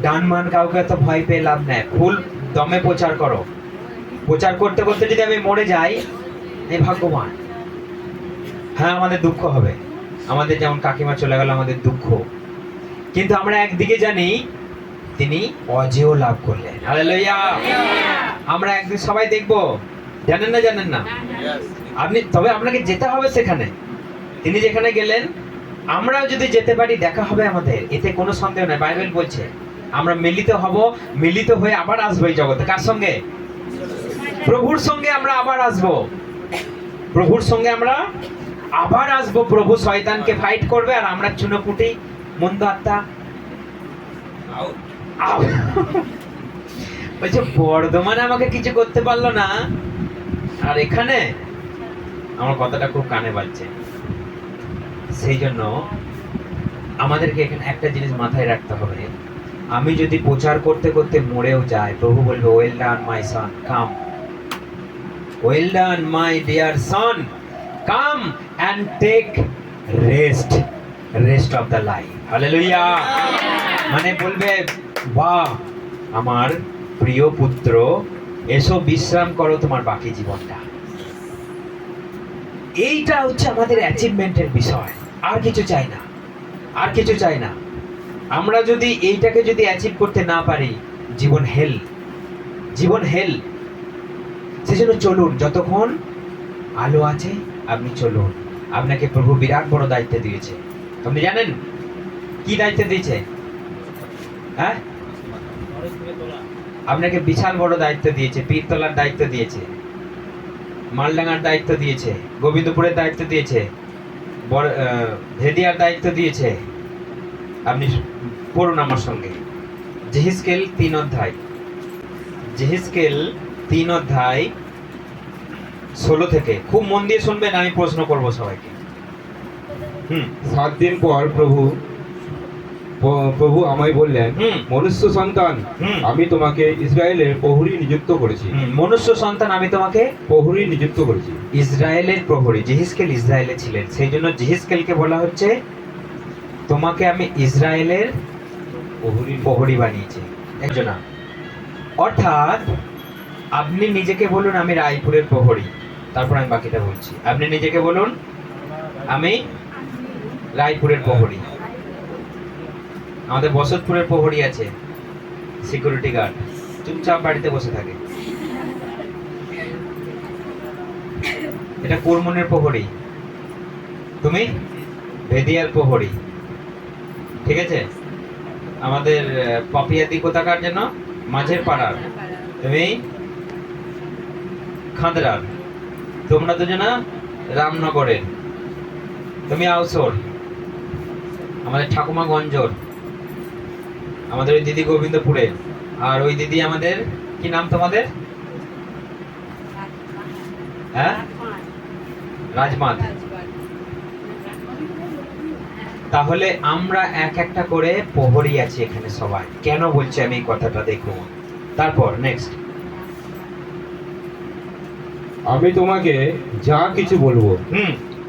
ডানমান কাউকে তো ভয় পেয়ে লাভ নেই, ফুল দমে প্রচার করো। প্রচার করতে করতে যদি আমি মরে যাই, এই ভাগ্যবান। হ্যাঁ, আমাদের দুঃখ হবে, আমাদের যেমন কাকিমা চলে গেল, আমাদের দুঃখ, কিন্তু আমরা একদিকে জানি তিনি অজেয় লাভ করলেন। হালেলুয়া! আমরা একদিন সবাই দেখবো, জানেন না? জানেন না আপনি? তবে আপনাকে যেতে হবে সেখানে, তিনি যেখানে গেলেন আমরাও যদি যেতে পারি, দেখা হবে আমাদের, এতে কোনো সন্দেহ নাই। বাইবেল বলছে আমরা মিলিত হব, মিলিত হয়ে আবার আসবো এই জগতে। কার সঙ্গে? প্রভুর সঙ্গে আমরা আবার আসবো, প্রভুর সঙ্গে আমরা আবার আসবো। প্রভু শয়তানকে ফাইট করবে, আর আমরা চুনোপুটি মন্দ আত্মা বলছে বর্ধমানে আমাকে কিছু করতে পারলো না, আর এখানে আমার কথাটা খুব কানে বাজছে। সেই জন্য আমাদেরকে এখানে একটা জিনিস মাথায় রাখতে হবে, আমি যদি প্রচার করতে করতে মরেও যাই, প্রভু বলবে well done my son come, well done my dear son come and take rest of the life. Hallelujah. মানে বলবে বাহ আমার প্রিয় পুত্র, এসো বিশ্রাম করো তোমার বাকি জীবনটা। এইটা হচ্ছে আমাদের অ্যাচিভমেন্টের বিষয়, আর কিছু চাই না, আর কিছু চাই না। আমরা যদি এইটাকে যদি অ্যাচিভ করতে না পারি, জীবন হেল, জীবন হেল। সেজন্য চলুন, যতক্ষণ আলো আছে আপনি চলুন। আপনাকে প্রভু বিরাট বড় দায়িত্ব দিয়েছে। আপনি জানেন কি দায়িত্ব দিয়েছে? হ্যাঁ, ঘরে থেকে তোলা। আপনাকে বিশাল বড় দায়িত্ব দিয়েছে। পীরতলার দায়িত্ব দিয়েছে, মালডাঙ্গার দায়িত্ব দিয়েছে, গোবিন্দপুরের দায়িত্ব দিয়েছে, ভেদিয়ার দায়িত্ব দিয়েছে। আপনি পড়ুন আমার সঙ্গে জেহিজকেল 3 অধ্যায়, জেহিজকেল 3 অধ্যায় 16 থেকে। খুব মন দিয়ে শুনবেন, আমি প্রশ্ন করব সবাইকে। 7 দিন পর প্রভু আমায় বললেন, মনুষ্য সন্তান, আমি তোমাকে ইসরায়েলের প্রহরী নিযুক্ত করেছি। মনুষ্য সন্তান, আমি তোমাকে প্রহরী নিযুক্ত করেছি। ইসরায়েলের প্রহরী। জেহিজকেল ইসরায়েলে ছিলেন, সেই জন্য জেহিজকেলকে বলা হচ্ছে তোমাকে আমি ইসরায়েলের প্রহরী বানিয়েছি। একজন, অর্থাৎ আপনি নিজেকে বলুন আমি রায়পুরের প্রহরী, তারপর আমি বাকিটা বলছি। আপনি নিজেকে বলুন আমি রায়পুরের প্রহরী। আমাদের বসতপুরের প্রহরী আছে, সিকিউরিটি গার্ড, চুপচাপ বাড়িতে বসে থাকে। এটা কুরমনের প্রহরী, তুমি ভেদিয়ার প্রহরী, ঠিক আছে? আমাদের পাপিয়াদি কোথাকার যেন, মাঝের পাড়ার, তুমি খাদরার, তোমরা দুজনা রামনগরের, তুমি আউসর, আমাদের ঠাকুমা গঞ্জর, আমাদের ওই দিদি গোবিন্দপুরে, আর ওই দিদি আমাদের কি নাম তোমাদের? হ্যাঁ, রাজমাত। তাহলে আমরা এক একটা করে প্রহরী আছি এখানে সবাই। কেন বলছি আমি এই কথাটা, দেখুন। তারপর নেক্সট, আমি তোমাকে যা কিছু বলবো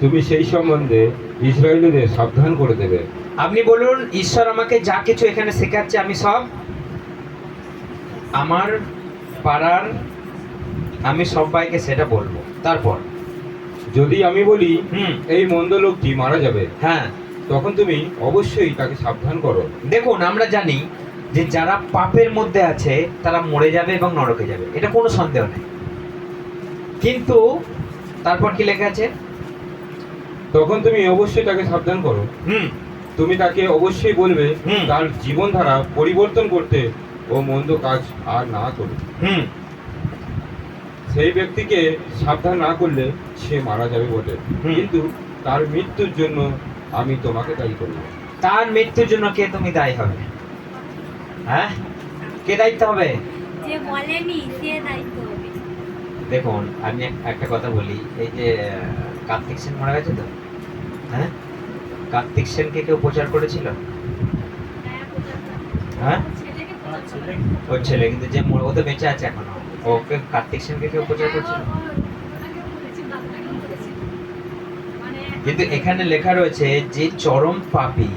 তুমি সেই সম্বন্ধে ইসরায়েলীদের সাবধান করে দেবে। আপনি বলুন, ঈশ্বর আমাকে যা কিছু এখানে শেখাচ্ছে আমি সব আমার পাড়ার, আমি সবাইকে সেটা বলবো। তারপর যদি আমি বলি এই মন্দ লোকটি মারা যাবে, হ্যাঁ, তখন তুমি অবশ্যই তাকে সাবধান করো। দেখুন আমরা জানি যে যারা পাপের মধ্যে আছে তারা মরে যাবে এবং নরকে যাবে, এটা কোনো সন্দেহ নেই। কিন্তু তারপর কি লেখা আছে? তখন তুমি অবশ্যই তাকে সাবধান করো। তুমি তাকে অবশ্যই বলবে তার জীবনধারা পরিবর্তন করতে ও মন্দ কাজ আর না করবে। সেই ব্যক্তিকে সাবধান না করলে সে মারা যাবে বটে, কিন্তু তার মৃত্যুর জন্য আমি তোমাকে দায়ী করব। তার মৃত্যুর জন্য কে তুমি দায়ী হবে? হ্যাঁ, কে দায়িত্ব হবে? যে বলেনি সে দায়িত্ব হবে। দেখুন আমি একটা কথা বলি, এই যে কার্তিক সেন মারা গেছে তো, হ্যাঁ, কার্তিক সেনকে কেউ প্রচার করেছিল? হ্যাঁ, ওর ছেলে, কিন্তু যে ও তো বেঁচে আছে এখনো, ওকে কার্তিক সেনকে কেউ প্রচার করছিল? কিন্তু এখানে লেখা রয়েছে যে চরম পাপী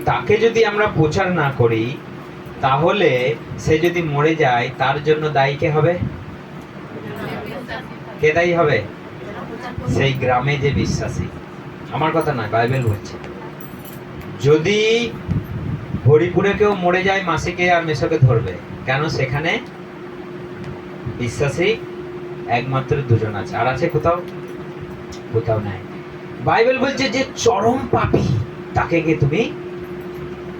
তাকে যদি আমরা প্রচার না করি, তাহলে সে যদি মরে যায় তার জন্য দায়ী কে হবে? কে দায়ী হবে? সেই গ্রামে যে বিশ্বাসী। আমার কথা নয়, বাইবেল বলছে। যদি হরিপুরে কেউ মরে যায়, মাসিকে আর মেসোকে ধরবে কেন? সেখানে বিশ্বাসী একমাত্র দুজন আছে, আর আছে কোথাও? কোথাও নাই। বাইবেল বলছে যে চরম পাপী তাকে গিয়ে তুমি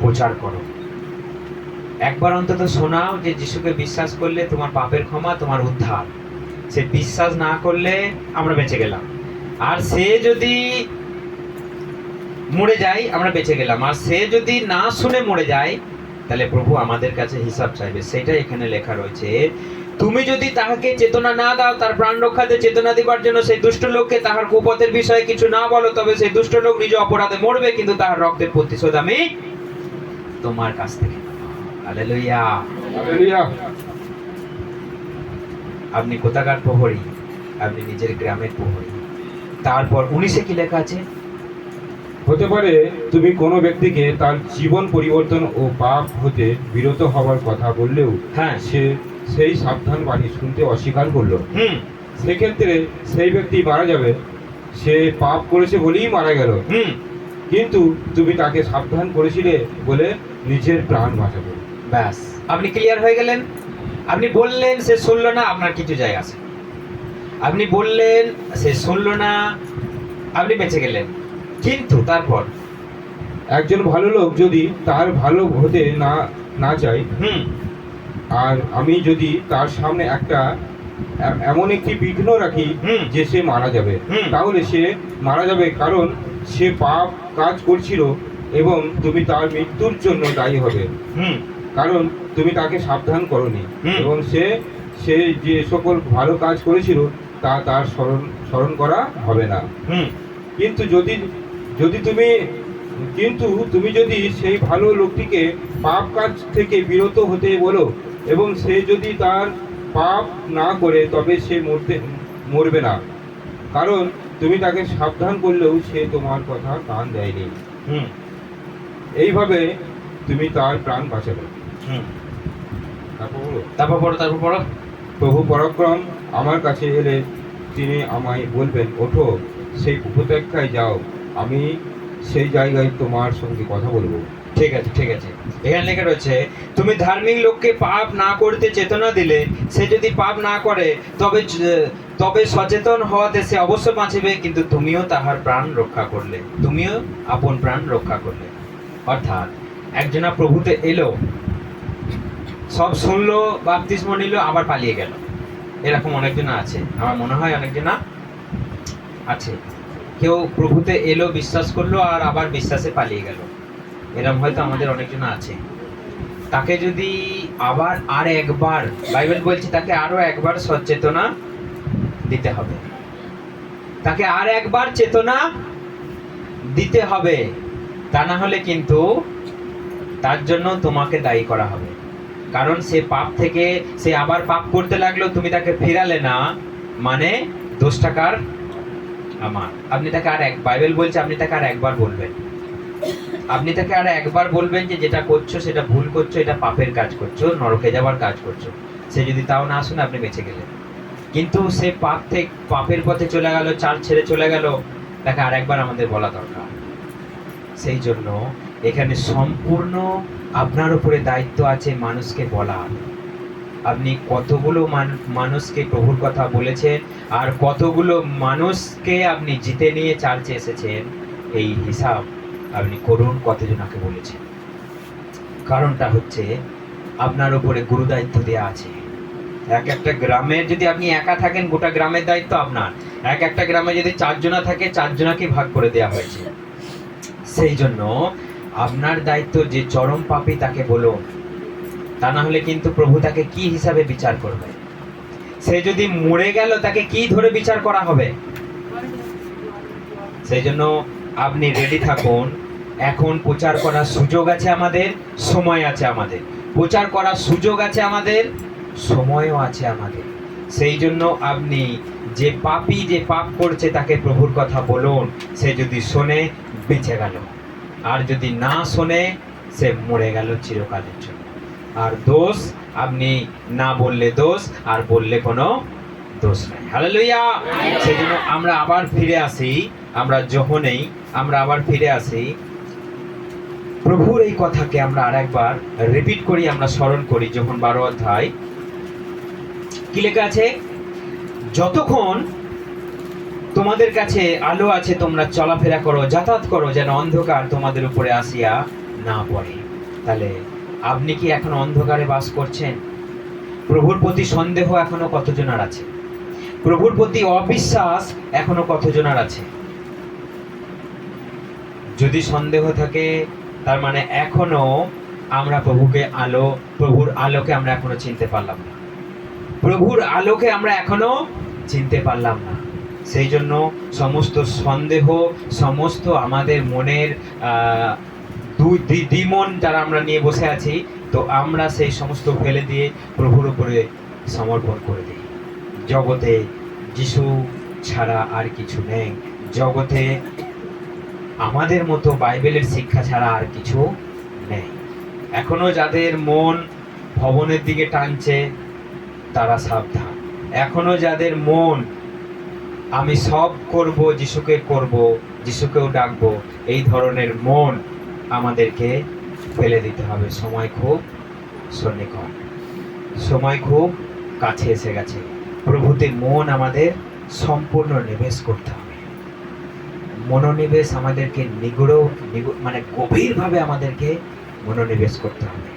প্রচার করো। একবার অন্তত শোনাও যে যিশুকে বিশ্বাস করলে তোমার পাপের ক্ষমা, তোমার উদ্ধার। সে বিশ্বাস না করলে আমরা বেঁচে গেলাম, আর সে যদি মরে যায় আমরা বেঁচে গেলাম, আর সে যদি না শুনে মরে যায় তাহলে প্রভু আমাদের কাছে হিসাব চাইবে। সেটাই এখানে লেখা রয়েছে তুমি যদি তাহাকে চেতনা না দাও, তার প্রাণ রক্ষাতে চেতনা দিবার জন্য সেই দুষ্ট লোককে তাহার কুপথের বিষয়ে কিছু না বলো, তবে সেই দুষ্ট লোক নিজ অপরাধে মরবে, কিন্তু তাহার রক্তের প্রতিশোধ আমি তোমার কাছ থেকে নেব। হালেলুয়া। হালেলুয়া। আপনি কোথাকার প্রহরী? আপনি নিজের গ্রামের প্রহরী। তারপর 19-এ কি লেখা আছে? হতে পারে তুমি কোনো ব্যক্তিকে তার জীবন পরিবর্তন ও পাপ হতে বিরত হওয়ার কথা বললেও হ্যাঁ, সে সেই সাবধান বাণী শুনতে অস্বীকার করলো। হুম সেক্ষেত্রে সেই ব্যক্তি মারা যাবে, সে পাপ করেছে বলেই মারা গেল। হুম কিন্তু তুমি তাকে সাবধান করেছিলে বলে নিজের প্রাণ বাঁচাবে। ব্যাস, আপনি ক্লিয়ার হয়ে গেলেন। আপনি বললেন, সে শুনলো না, আপনার কিছু যায় আসে। আপনি বললেন, সে শুনলো না, আপনি বেঁচে গেলেন। কিন্তু তারপর একজন ভালো লোক যদি তার ভালো হতে না চায়, হুম আর আমি যদি তার সামনে এমন একটি বিঘ্ন রাখি হুম। যে সে মারা যাবে, হুম। তাহলে সে মারা যাবে, কারণ সে পাপ কাজ করছিল এবং তুমি তার মৃত্যুর জন্য দায়ী হবে, হুম কারণ তুমি তাকে সাবধান করনি। হুম। এবং সে যে সকল ভালো কাজ করেছিল তা তার স্মরণ করা হবে না। হুম কিন্তু তুমি যদি সেই ভালো লোকটিকে পাপ কাজ থেকে বিরত হতে বলো এবং সে যদি তার পাপ না করে, তবে সে মরবে না, কারণ তুমি তাকে সাবধান করলেও সে তোমার কথা কান দেয়নি। হুম এইভাবে তুমি তার প্রাণ বাঁচাবে। হুম। তারপর বলো, তারপর পড়ো। প্রভু পরাক্রম আমার কাছে এলে তিনি আমায় বলবেন, ওঠো, সেই উপত্যকায় যাও, আমি সেই জায়গায় তোমার সঙ্গে কথা বলবো। ঠিক আছে, ঠিক আছে। এখানে লেখা রয়েছে, তুমি ধার্মিক লোককে পাপ না করতে চেতনা দিলে, সে যদি পাপ না করে তবে সচেতন হওয়াতে সে অবশ্য বাঁচিবে, কিন্তু তুমিও তাহার প্রাণ রক্ষা করলে, তুমিও আপন প্রাণ রক্ষা করলে। অর্থাৎ একজনা প্রভুতে এলো, সব শুনলো, বাপ্তিস্ম নিল, আবার পালিয়ে গেল। এরকম অনেকজনা আছে, আমার মনে হয় অনেকজনা আছে। কেউ প্রভুতে এলো, বিশ্বাস করলো, আর আবার বিশ্বাসে পালিয়ে গেল। এরকম হয়তো আমাদের অনেকজন আছে। তাকে যদি আবার আর একবার, বাইবেল বলছে তাকে আরো একবার সচেতনা দিতে হবে, তাকে আর একবার চেতনা দিতে হবে। তা না হলে কিন্তু তার জন্য তোমাকে দায়ী করা হবে। কারণ সে পাপ থেকে সে আবার পাপ করতে লাগলো, তুমি তাকে ফিরালে না, মানে দোষটা কার? আমার। আপনি তাকে বাইবেল বলছে আপনি তাকে আর একবার বলবেন, আপনি তাকে আর একবার বলবেন যে যেটা করছো সেটা ভুল করছো, এটা পাপের কাজ করছো, নরকে যাওয়ার কাজ করছো। সে যদি তাও না শুনে, আপনি বেঁচে গেলেন। কিন্তু সে পাপের পথে চলে গেল, চাল ছেড়ে চলে গেল, তাকে আর একবার আমাদের বলা দরকার। সেই জন্য এখানে সম্পূর্ণ আপনার উপরে দায়িত্ব আছে মানুষকে বলা। আপনি কতগুলো মানুষকে প্রভুর কথা বলেছেন, আর কতগুলো মানুষকে আপনি জিতে নিয়ে চার্চে এসেছেন, এই হিসাব আপনি করুন কতজনকে বলেছেন। কারণটা হচ্ছে আপনার উপরে গুরু দায়িত্ব দেওয়া আছে। একটা গ্রামের যদি আপনি একা থাকেন, গোটা গ্রামের দায়িত্ব আপনার। একটা গ্রামে যদি 4 জনা থাকে, 4 জনাকে ভাগ করে দেওয়া হয়েছে। সেই জন্য আপনার দায়িত্ব যে চরম পাপী তাকে বলুন, তা না হলে কিন্তু প্রভু তাকে কি হিসাবে বিচার করবে? সে যদি মরে গেল, তাকে কি ধরে বিচার করা হবে? সেই জন্য আপনি রেডি থাকুন। এখন প্রচার করার সুযোগ আছে আমাদের, সময় আছে আমাদের। প্রচার করার সুযোগ আছে আমাদের, সময়ও আছে আমাদের। সেই জন্য আপনি যে পাপী, যে পাপ করছে, তাকে প্রভুর কথা বলুন। সে যদি শোনে, বেঁচে গেল, আর যদি না শোনে, সে মরে গেল চিরকালের জন্য। আর দোষ আপনি না বললে দোষ, আর বললে কোনো দোষ নাই। হালেলুয়া। সেই জন্য আমরা আবার ফিরে আসি, আমরা যখনই আমরা আবার ফিরে আসি, প্রভুর এই কথাকে আমরা আরেকবার রিপিট করি, আমরা স্মরণ করি। যখন 12 অধ্যায় কি লেখা আছে? যতক্ষণ তোমাদের কাছে আলো আছে, তোমরা চলাফেরা করো, যাতায়াত করো, যেন অন্ধকার তোমাদের উপরে আসিয়া না পড়ে। তাহলে আপনি কি এখন অন্ধকারে বাস করছেন? প্রভুর প্রতি সন্দেহ এখনো কতজনের আছে? প্রভুর প্রতি অবিশ্বাস এখনো কতজনের আছে? যদি সন্দেহ থাকে, তার মানে এখনো আমরা প্রভুর আলোকে আমরা এখনো চিনতে পারলাম না। প্রভুর আলোকে আমরা এখনো চিনতে পারলাম না। সেই জন্য সমস্ত সন্দেহ, সমস্ত আমাদের মনের দ্বিমন যারা আমরা নিয়ে বসে আছি, তো আমরা সেই সমস্ত ফেলে দিয়ে প্রভুর উপরে সমর্পণ করে দিই। জগতে যিশু ছাড়া আর কিছু নেই, জগতে আমাদের মতো বাইবেলের শিক্ষা ছাড়া আর কিছু নেই। এখনো যাদের মন ভবনের দিকে টানছে তারা সাবধান। এখনো যাদের মন আমি সব করব, যিশুকে করব, যিশুকেও ডাকবো, এই ধরনের মন আমাদেরকে ফেলে দিতে হবে। সময় খুব সন্নিকট, সময় খুব কাছে এসে গেছে। প্রভুতে মন আমাদের সম্পূর্ণ নিবেশ করতে হবে। মনোনিবেশ আমাদেরকে মানে গভীরভাবে আমাদেরকে মনোনিবেশ করতে হবে।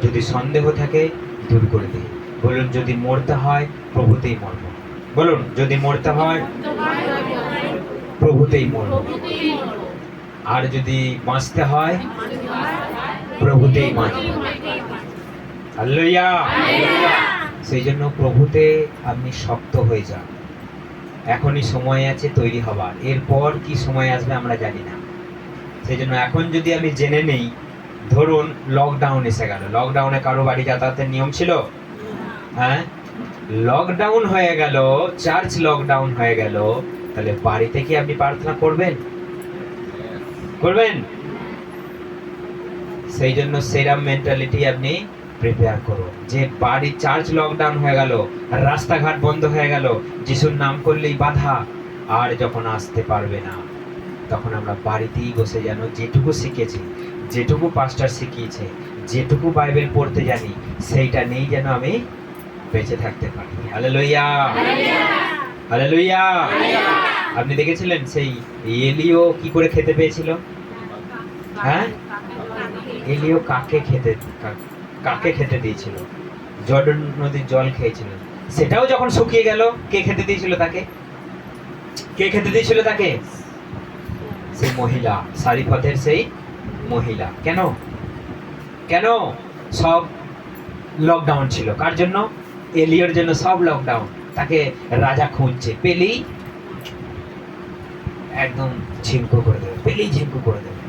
যদি সন্দেহ থাকে দূর করে দিই। বলুন, যদি মরতে হয় প্রভুতেই মরব। বলুন, যদি মরতে হয় প্রভুতেই মরব। আর যদি বাঁচতে হয় প্রভুতেই বাঁচব। হালেলুয়া। সেই জন্য প্রভুতে আপনি শক্ত হয়ে যান। এখনই সময় আছে তৈরি হবার, এরপর কি সময় আসবে আমরা জানি না। সেই জন্য এখন যদি আমি জেনে নেই, ধরুন লকডাউন এসে গেল, লকডাউনে কারো বাড়ি যাতায়াতের নিয়ম ছিল? হ্যাঁ, লকডাউন হয়ে গেল, চার্চ লকডাউন হয়ে গেল, তাহলে বাড়িতে কি আপনি প্রার্থনা করবেন? করবেন? সেই জন্য সেরাম মেন্টালিটি আপনি প্রিপেয়ার করুন যে বাড়ি চার্চ লকডাউন হয়ে গেল, রাস্তাঘাট বন্ধ হয়ে গেল, যিশুর নাম করলেই বাধা, আর যখন আসতে পারবে না তখন আমরা বাড়িতেই বসে যেন যেটুকু শিখেছি, যেটুকু পাস্টার শিখিয়েছে, যেটুকু বাইবেল পড়তে জানি, সেইটা নেই যেন আমি বেঁচে থাকতে পারি। Hallelujah, hallelujah. আপনি দেখেছিলেন সেই এলিও কি করে খেতে পেয়েছিল? হ্যাঁ, এলিও কাকে খেতে দিয়েছিল? জর্ডন নদীর জল খেয়েছিল। সেটাও যখন শুকিয়ে গেল, কে খেতে দিয়েছিল তাকে? কে খেতে দিয়েছিল তাকে? সেই মহিলা, সারিফতের সেই মহিলা। কেন? কেন? সব লকডাউন ছিল। কার জন্য? এলিওর জন্য সব লকডাউন। তাকে রাজা খুঁজছে, পেলেই একদম ঝিমকো করে দেবে, পেলেই ঝিমকো করে দেবে।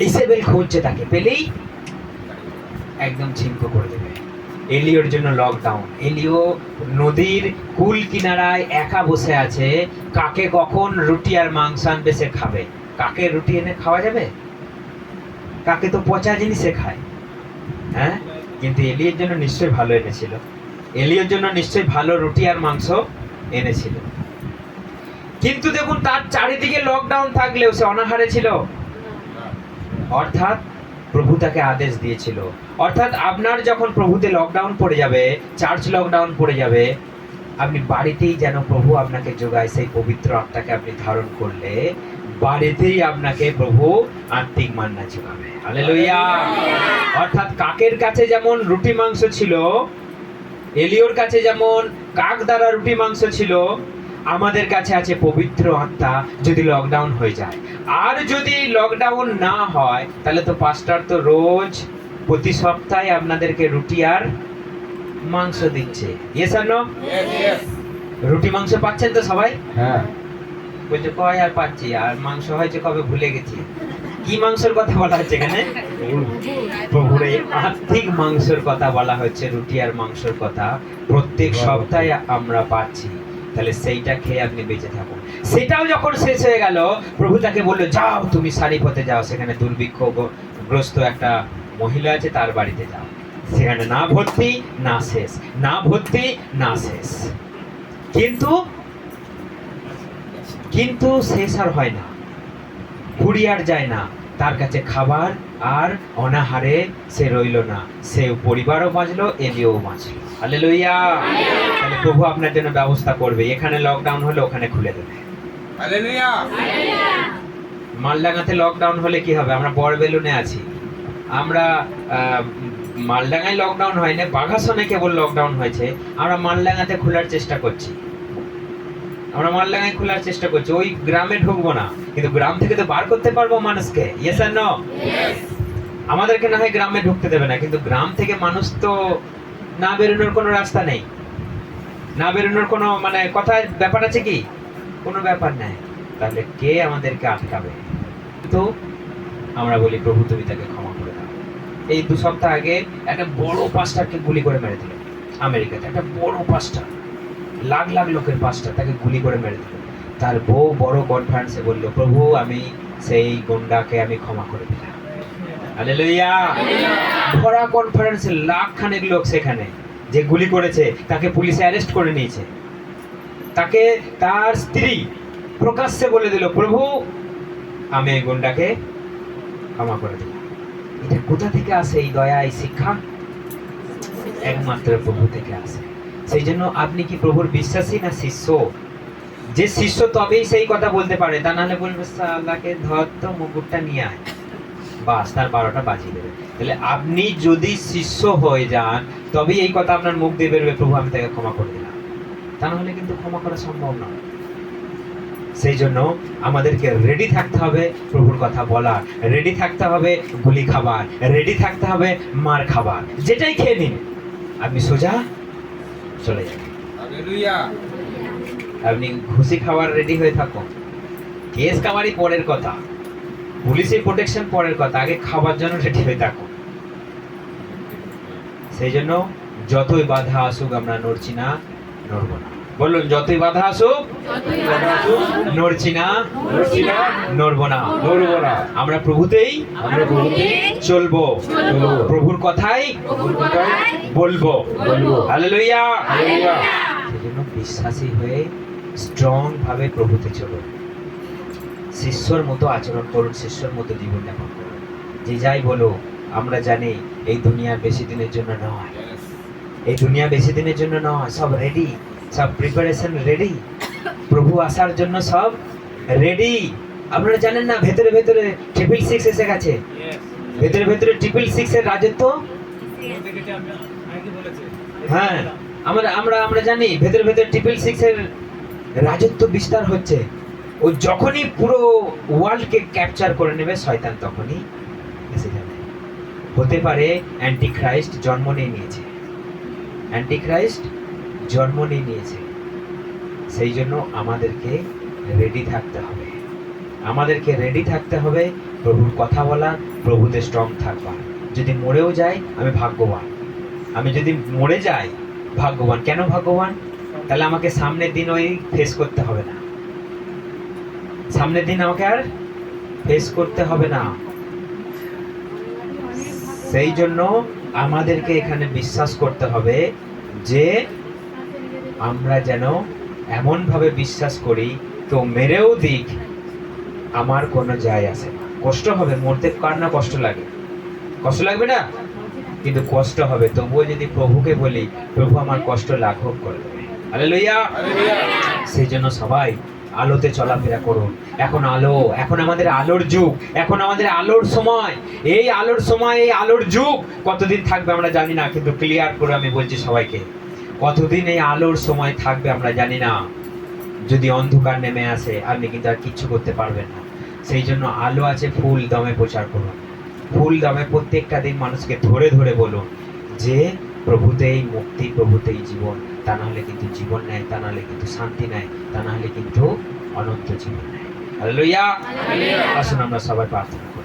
ইসেবেল খুঁজছে, তাকে পেলেই একদম ঝিমকো করে দেবে। এলিওর জন্য লকডাউন। এলিও নদীর কুল কিনারায় একা বসে আছে। কাকে কখন রুটি আর মাংস আনবে সে খাবে? কাকে রুটি এনে খাওয়া যাবে? কাকে তো পচা জিনিসে খায়। হ্যাঁ, কিন্তু এলিওর জন্য নিশ্চয়ই ভালো এনেছিল। এলিওর জন্য নিশ্চয়ই ভালো রুটি আর মাংস এনেছিল। কিন্তু দেখুন, তার চারিদিকে লকডাউন থাকলেও সে অনাহারে ছিল। অর্থাৎ প্রভু তাকে আদেশ দিয়েছিল। অর্থাৎ আপনার যখন প্রভুতে লকডাউন পড়ে যাবে, চার্চ লকডাউন পড়ে যাবে, আপনি বাড়িতেই যেন প্রভু আপনাকে যোগায়। সেই পবিত্র আত্মাকে আপনি ধারণ করলে বাড়িতেই আপনাকে প্রভু আত্মিক মান্না যোগাবে। হালেলুয়া। অর্থাৎ কাকের কাছে যেমন রুটি মাংস ছিল, এলিওর কাছে যেমন কাক দ্বারা রুটি মাংস ছিল, আমাদের কাছে আছে পবিত্র আত্মা। যদি লকডাউন হয়ে যায়, আর যদি লকডাউন না হয়, তাহলে তো পাস্টার তো রোজ প্রতি সপ্তাহে আপনাদেরকে রুটি আর মাংস দিচ্ছে। ইয়েস আর নো? রুটি মাংস পাচ্ছেন তো সবাই? হ্যাঁ। বলছে কয় আর পাচ্ছি, আর মাংস হয়েছে কবে ভুলে গেছি। কি মাংসের কথা বলা হচ্ছে এখানে? প্রভুর এই আর্থিক মাংসের কথা বলা হচ্ছে, রুটি আর মাংসের কথা প্রত্যেক সপ্তাহে আমরা পাচ্ছি। তাহলে সেইটা খেয়ে আপনি বেঁচে থাকুন। সেটাও যখন শেষ হয়ে গেল, প্রভু তাকে বললো, যাও তুমি সারিপথে যাও, সেখানে দুর্ভিক্ষগ্রস্ত একটা মহিলা আছে, তার বাড়িতে যাও। সেখানে না ভর্তি না শেষ, না ভর্তি না শেষ। কিন্তু শেষ আর হয় না, ঘুরি আর যায় না। তার কাছে খাবার আর অনাহারে সে রইল না। সে পরিবারও বাঁচলো, এলিও বাঁচলো। হালেলুয়া। তাহলে প্রভু আপনার জন্য ব্যবস্থা করবে। এখানে লকডাউন হলে ওখানে খুলে দেবে। হালেলুয়া। মালডাঙ্গাতে লকডাউন হলে কি হবে? আমরা বড়বেলুনে আছি। আমরা মালডাঙ্গায় লকডাউন হয় না, বাঘাসনে কেবল লকডাউন হয়েছে। আমরা মালডাঙ্গাতে খোলার চেষ্টা করছি। আমরা মালডাঙ্গায় খোলার চেষ্টা করছি। ওই গ্রামে ঢুকবো না, কিন্তু গ্রাম থেকে তো বার করতে পারবো মানুষকে। ইয়েস আর নো? আমাদেরকে না হয় গ্রামে ঢুকতে দেবে না, কিন্তু গ্রাম থেকে মানুষ তো না বেরোনোর কোনো রাস্তা নেই, না বেরোনোর কোনো মানে কথার ব্যাপার আছে কি? কোনো ব্যাপার নাই। তাহলে কে আমাদেরকে আটকাবে? তো আমরা বলি প্রভু তুমি তাকে ক্ষমা করে দাও। এই 2 সপ্তাহ আগে একটা বড় পাস্টারকে গুলি করে মেরে দিল আমেরিকাতে, একটা বড় পাস্টার, লাখ লাখ লোকের পাস্টার, তাকে গুলি করে মেরে দিল। তার বউ বড় কনফারেন্সে বলল, প্রভু আমি সেই গুন্ডাকে আমি ক্ষমা করে দিলাম। হালেলুয়া। ভরা কনফারেন্সে লাখ খানেক লোক সেখানে, যে গুলি করেছে তাকে পুলিশে অ্যারেস্ট করে নিয়েছে। তাকে তার স্ত্রী প্রকাশ্যে বলে দিল, প্রভু আমি এই গুন্ডাকে ক্ষমা করে দিলাম। এটা কোথা থেকে আসে এই দয়া, এই শিক্ষা? একমাত্র প্রভু থেকে আসে। সেই জন্য আপনি কি প্রভুর বিশ্বাসী না শিষ্য? যে শিষ্য তবেই সেই কথা বলতে পারে, তা নাহলে বলবে আল্লাহকে ধর তো মুকুটটা নিয়ে আয়, বাস তার 12টা বাজিয়ে দেবে। তাহলে আপনি যদি শিষ্য হয়ে যান তবেই এই কথা আপনার মুখ দিয়ে বেরোবে, প্রভু আমি তাকে ক্ষমা করে দিলাম। তা নাহলে কিন্তু ক্ষমা করা সম্ভব নয়। সেই জন্য আমাদেরকে রেডি থাকতে হবে প্রভুর কথা বলার, রেডি থাকতে হবে গুলি খাবার, রেডি থাকতে হবে মার খাবার। যেটাই খেয়ে নিন আপনি সোজা চলে যাবেন। আপনি ঘুষি খাবার রেডি হয়ে থাকুন, কেস কামারি পরের কথা, পুলিশের প্রোটেকশন পরের কথা, আগে খাবার জন্য রেডি হয়ে থাকুন। সেই জন্য যতই বাধা আসুক আমরা নড়ছি না, নড়বো না। বলুন, যতই বাধা আসুক নড়ছি না, নড়বো না। আমরা প্রভুতেই চলবো, প্রভুর কথাই বলবো। হালেলুয়া। সেজন্য বিশ্বাসী হয়ে স্ট্রং ভাবে প্রভুতে চলুন, শিষ্যর মতো আচরণ করুন, শিষ্যর মতো জীবন যাপন করুন। যে যাই বলো, আমরা জানি এই দুনিয়া বেশি দিনের জন্য নয়, এই দুনিয়া বেশি দিনের জন্য নয়। সব রেডি, সব প্রিপারেশন রেডি, প্রভু আসার জন্য সব রেডি। আপনারা জানেন না, ভেতরে ভেতরে 666 এসে গেছে, ভেতরে ভেতরে 666 এর রাজত্ব। হ্যাঁ, আমরা জানি ভেতরে ভেতরে 666 এর রাজত্ব বিস্তার হচ্ছে। ও যখনই পুরো ওয়ার্ল্ডকে ক্যাপচার করে নেবে শয়তান, তখনই এসে যাবে। হতে পারে অ্যান্টিখ্রাইস্ট জন্ম নিয়েছে, অ্যান্টিখ্রাইস্ট জন্ম নিয়েছে। সেই জন্য আমাদেরকে রেডি থাকতে হবে, আমাদেরকে রেডি থাকতে হবে প্রভুর কথা বলা, প্রভুতে স্ট্রং থাকবা। যদি মরেও যাই আমি ভাগ্যবান, আমি যদি মরে যাই ভাগ্যবান। কেন ভাগ্যবান? তাহলে আমাকে সামনের দিন ওই ফেস করতে হবে না, সামনের দিন আমাকে আর ফেস করতে হবে না। সেই জন্য আমাদেরকে এখানে বিশ্বাস করতে হবে যে আমরা যেন এমন ভাবে বিশ্বাস করি তো মেরেও দিক, আমার কোনো যায় আসে না। কষ্ট হবে, মরতে কার না কষ্ট লাগে? কষ্ট লাগবে না? কিন্তু কষ্ট হবে, তবুও যদি প্রভুকে বলি, প্রভু আমার কষ্ট লাঘব করে দেবে। হালেলুয়া। সেই জন্য সবাই আলোতে চলাফেরা করুন। এখন আলো, এখন আমাদের আলোর যুগ, এখন আমাদের আলোর সময়। এই আলোর সময়, এই আলোর যুগ কতদিন থাকবে আমরা জানি না, কিন্তু ক্লিয়ার করে আমি বলছি সবাইকে, কতদিন এই আলোর সময় থাকবে আমরা জানি না। যদি অন্ধকার নেমে আসে আপনি কিন্তু আর কিচ্ছু করতে পারবেন না। সেই জন্য আলো আছে, ফুল দমে প্রচার করুন, ফুল দমে প্রত্যেকটা দিন মানুষকে ধরে ধরে বলুন যে প্রভুতেই মুক্তি, প্রভুতেই জীবন। তা নাহলে কিন্তু জীবন নেয়, তা নাহলে কিন্তু শান্তি নেয়, তা নাহলে কিন্তু অনন্ত জীবন নেয়। হালেলুয়া। আসুন আমরা সবাই প্রার্থনা করি।